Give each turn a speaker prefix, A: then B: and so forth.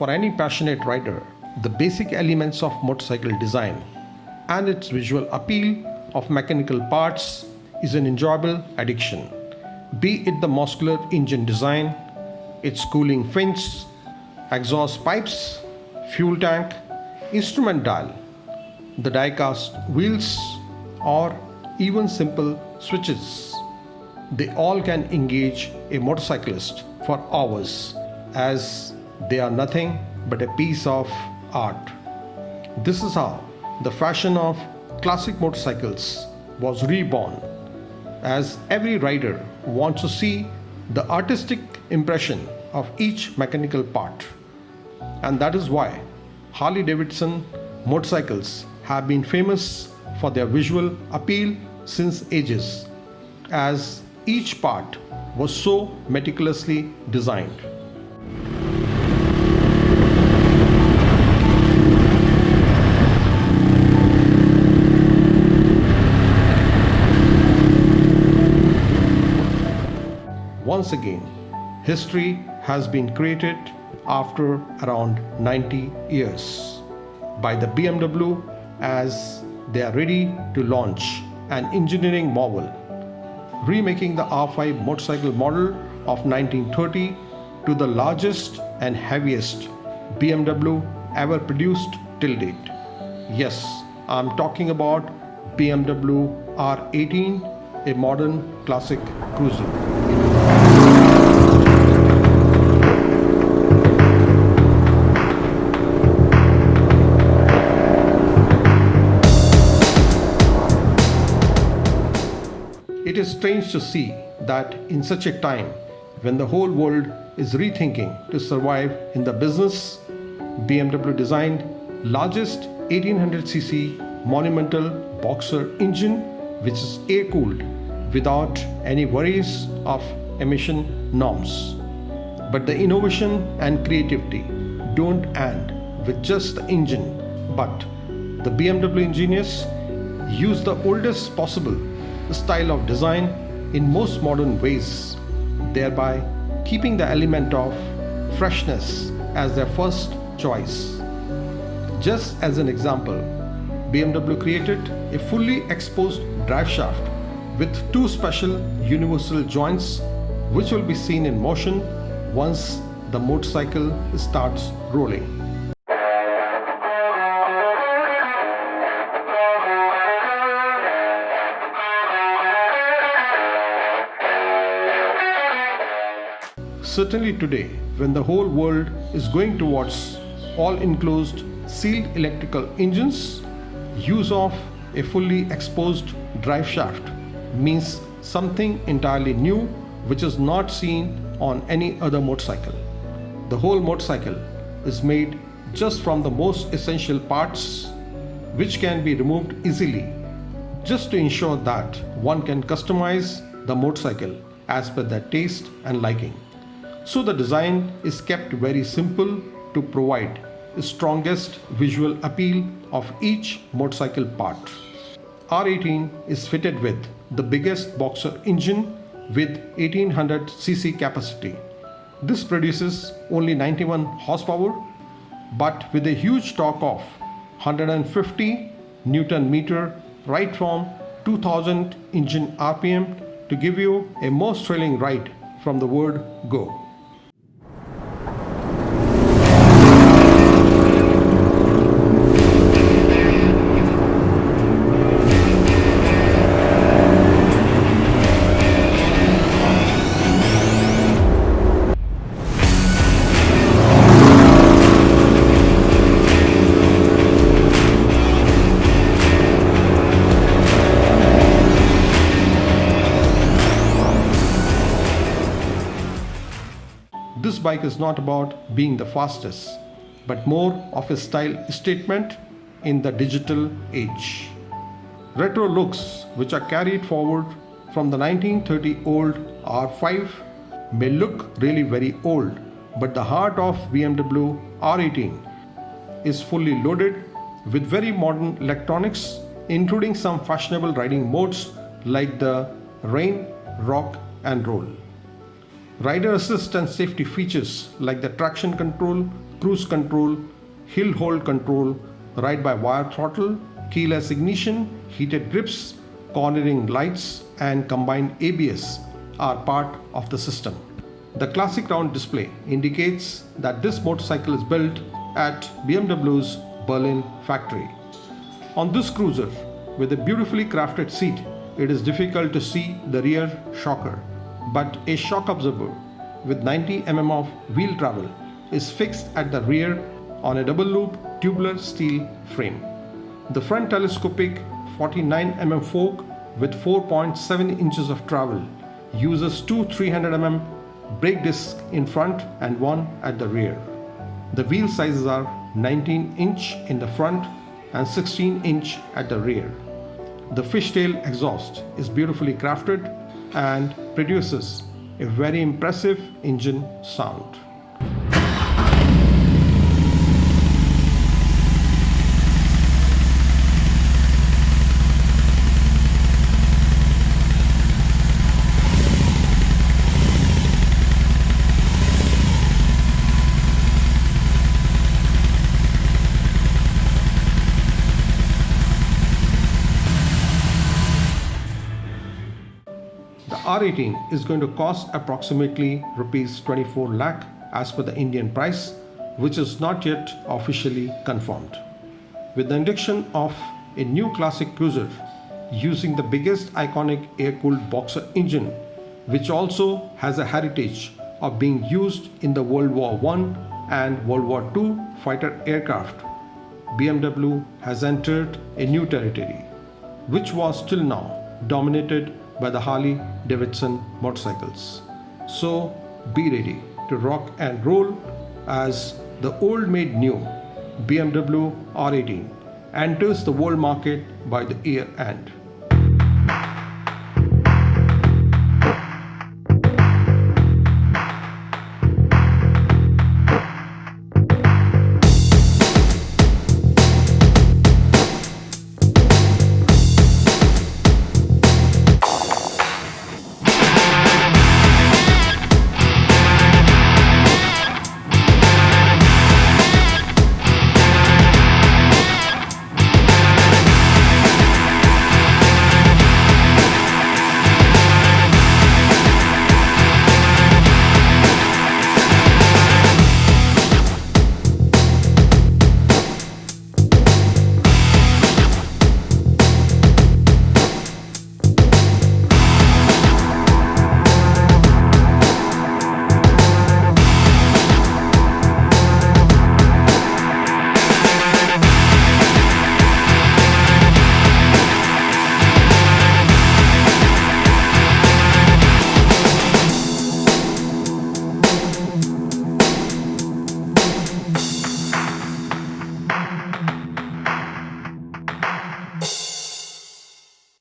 A: For any passionate rider, the basic elements of motorcycle design and its visual appeal of mechanical parts is an enjoyable addiction. Be it the muscular engine design, its cooling fins, exhaust pipes, fuel tank, instrument dial, the die-cast wheels, or even simple switches. They all can engage a motorcyclist for hours as they are nothing but a piece of art. This is how the fashion of classic motorcycles was reborn, as every rider wants to see the artistic impression of each mechanical part. And that is why Harley Davidson motorcycles have been famous for their visual appeal since ages, as each part was so meticulously designed. Once again, history has been created after around 90 years by the BMW, as they are ready to launch an engineering marvel, remaking the R5 motorcycle model of 1930 to the largest and heaviest BMW ever produced till date. Yes, I'm talking about BMW R18, a modern classic cruiser. It is strange to see that in such a time when the whole world is rethinking to survive in the business, BMW designed largest 1800cc monumental boxer engine which is air-cooled without any worries of emission norms. But the innovation and creativity don't end with just the engine, but the BMW engineers use the oldest possible style of design in most modern ways, thereby keeping the element of freshness as their first choice. Just as an example, BMW created a fully exposed drive shaft with two special universal joints which will be seen in motion once the motorcycle starts rolling. Certainly today, when the whole world is going towards all-enclosed sealed electrical engines, use of a fully exposed drive shaft means something entirely new which is not seen on any other motorcycle. The whole motorcycle is made just from the most essential parts which can be removed easily, just to ensure that one can customize the motorcycle as per their taste and liking. So the design is kept very simple to provide the strongest visual appeal of each motorcycle part. R18 is fitted with the biggest boxer engine with 1800cc capacity. This produces only 91 horsepower, but with a huge torque of 150 Newton meter right from 2000 engine RPM to give you a most thrilling ride from the word go. This bike is not about being the fastest, but more of a style statement in the digital age. Retro looks, which are carried forward from the 1930 old R5, may look really very old, but the heart of BMW R18 is fully loaded with very modern electronics, including some fashionable riding modes like the rain, rock and roll. Rider assist and safety features like the traction control cruise control, hill hold control, ride-by-wire throttle, keyless ignition, heated grips, cornering lights, and combined ABS are part of the system. The classic round display indicates that this motorcycle is built at BMW's Berlin factory. On this cruiser, with a beautifully crafted seat, it is difficult to see the rear shocker, but a shock absorber with 90 mm of wheel travel is fixed at the rear on a double loop tubular steel frame. The front telescopic 49 mm fork with 4.7 inches of travel uses two 300 mm brake discs in front and one at the rear. The wheel sizes are 19-inch in the front and 16-inch at the rear. The fishtail exhaust is beautifully crafted and produces a very impressive engine sound. The R18 is going to cost approximately rupees 24 lakh as per the Indian price, which is not yet officially confirmed. With the induction of a new classic cruiser using the biggest iconic air-cooled boxer engine, which also has a heritage of being used in the World War I and World War II fighter aircraft, BMW has entered a new territory, which was till now dominated by the Harley Davidson motorcycles. So be ready to rock and roll as the old made new BMW R18 enters the world market by the year end.